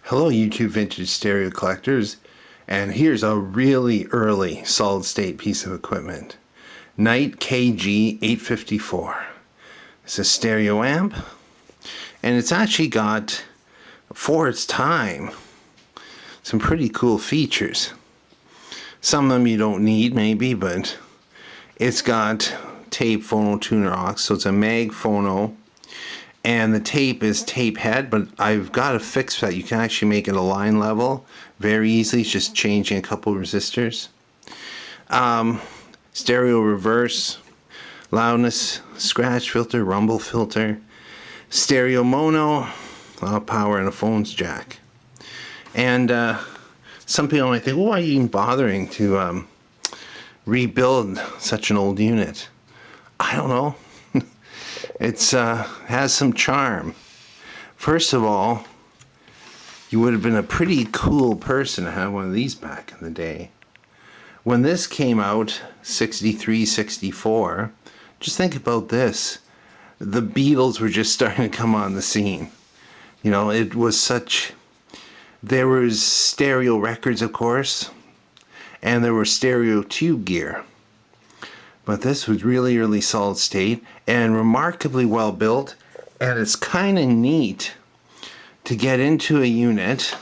Hello YouTube vintage stereo collectors, and here's a really early solid state piece of equipment. Knight KG-854. It's a stereo amp, and it's actually got, for its time, some pretty cool features. Some of them you don't need maybe, but it's got tape phono tuner aux, so it's a mag phono. And the tape is tape head, but I've got a fix that you can actually make it a line level very easily. It's just changing a couple resistors. Stereo reverse, loudness, scratch filter, rumble filter, stereo mono, power, and a phone's jack. And some people might think, well, why are you even bothering to rebuild such an old unit? I don't know. It's has some charm. First of all, you would have been a pretty cool person to have one of these back in the day. When this came out, 63, 64, just think about this. The Beatles were just starting to come on the scene. You know, it was such... There was stereo records, of course, and there was stereo tube gear. But this was really early solid state and remarkably well built, and it's kind of neat to get into a unit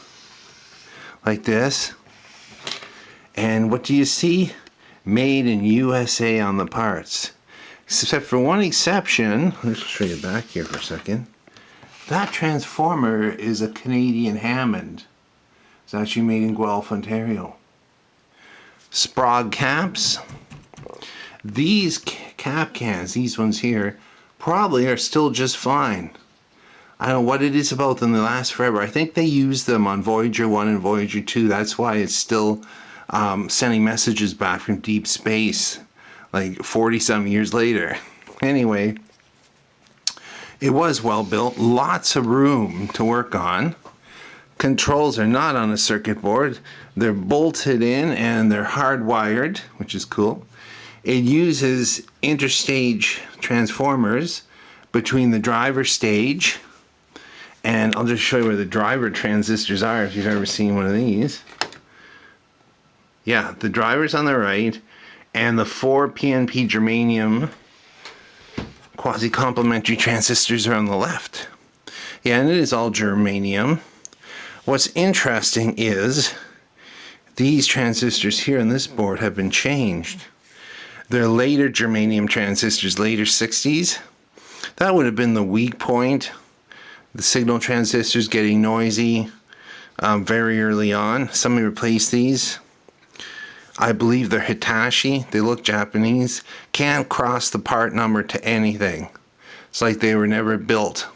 like this, and what do you see? Made in USA on the parts. Except for one exception. Let's show you back here for a second. That transformer is a Canadian Hammond. It's actually made in Guelph, Ontario. Sprague caps. These cap cans, these ones here, probably are still just fine. I don't know what it is about them, they last forever. I think they used them on Voyager 1 and Voyager 2. That's why it's still sending messages back from deep space like 40-some years later. Anyway, it was well built, lots of room to work on. Controls are not on a circuit board. They're bolted in and they're hardwired, which is cool. It uses interstage transformers between the driver stage, and I'll just show you where the driver transistors are if you've ever seen one of these. Yeah, the driver's on the right, and the 4 PNP germanium quasi-complementary transistors are on the left. Yeah, and it is all germanium. What's interesting is these transistors here on this board have been changed. They're later germanium transistors, later 60s. That would have been the weak point. The signal transistors getting noisy very early on. Somebody replaced these. I believe they're Hitachi. They look Japanese. Can't cross the part number to anything. It's like they were never built.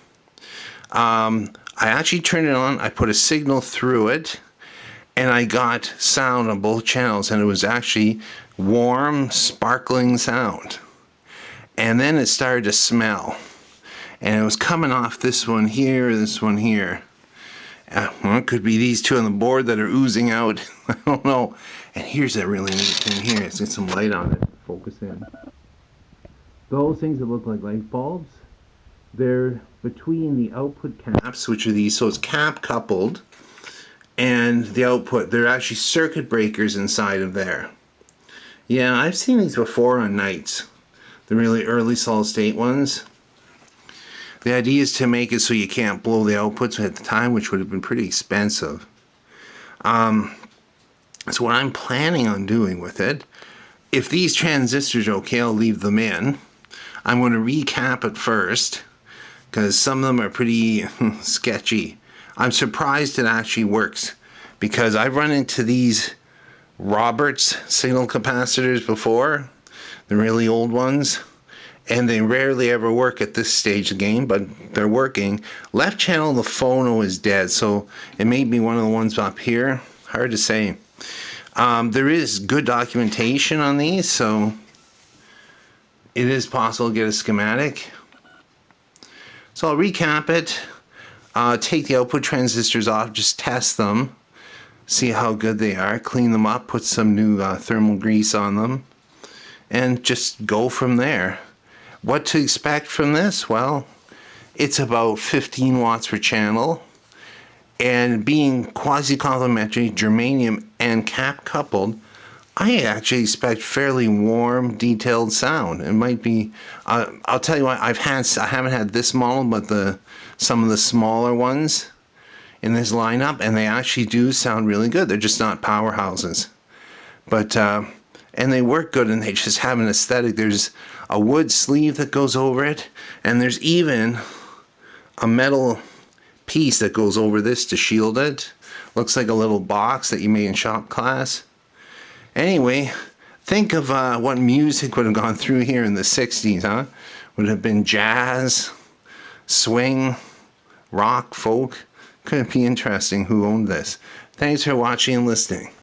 I actually turned it on. I put a signal through it, and I got sound on both channels, and it was actually warm, sparkling sound. And then it started to smell, and it was coming off this one here, this one here. Well, it could be these two on the board that are oozing out. I don't know. And here's a really neat thing here. Let's get some light on it. Focus in. Those things that look like light bulbs, they're between the output caps, which are these, so it's cap coupled, and the output. They're actually circuit breakers inside of there. Yeah, I've seen these before on Knights, the really early solid state ones. The idea is to make it so you can't blow the outputs at the time, which would have been pretty expensive. So what I'm planning on doing with it, if these transistors are okay, I'll leave them in. I'm going to recap it first, because some of them are pretty sketchy. I'm surprised it actually works, because I've run into these Roberts signal capacitors before, the really old ones, and they rarely ever work at this stage of the game, but they're working. Left channel, the phono is dead, so it may be one of the ones up here. Hard to say. There is good documentation on these, so it is possible to get a schematic. So I'll recap it, take the output transistors off, just test them, see how good they are, clean them up, put some new thermal grease on them, and just go from there. What to expect from this? Well, it's about 15 watts per channel. And being quasi-complementary, germanium and cap coupled, I actually expect fairly warm, detailed sound. It might be. I'll tell you what. I haven't had this model, but some of the smaller ones in this lineup, and they actually do sound really good. They're just not powerhouses, but and they work good, and they just have an aesthetic. There's a wood sleeve that goes over it, and there's even a metal piece that goes over this to shield it. Looks like a little box that you made in shop class. Anyway, think of what music would have gone through here in the 60s, huh? Would have been jazz, swing, rock, folk. Could it be interesting who owned this? Thanks for watching and listening.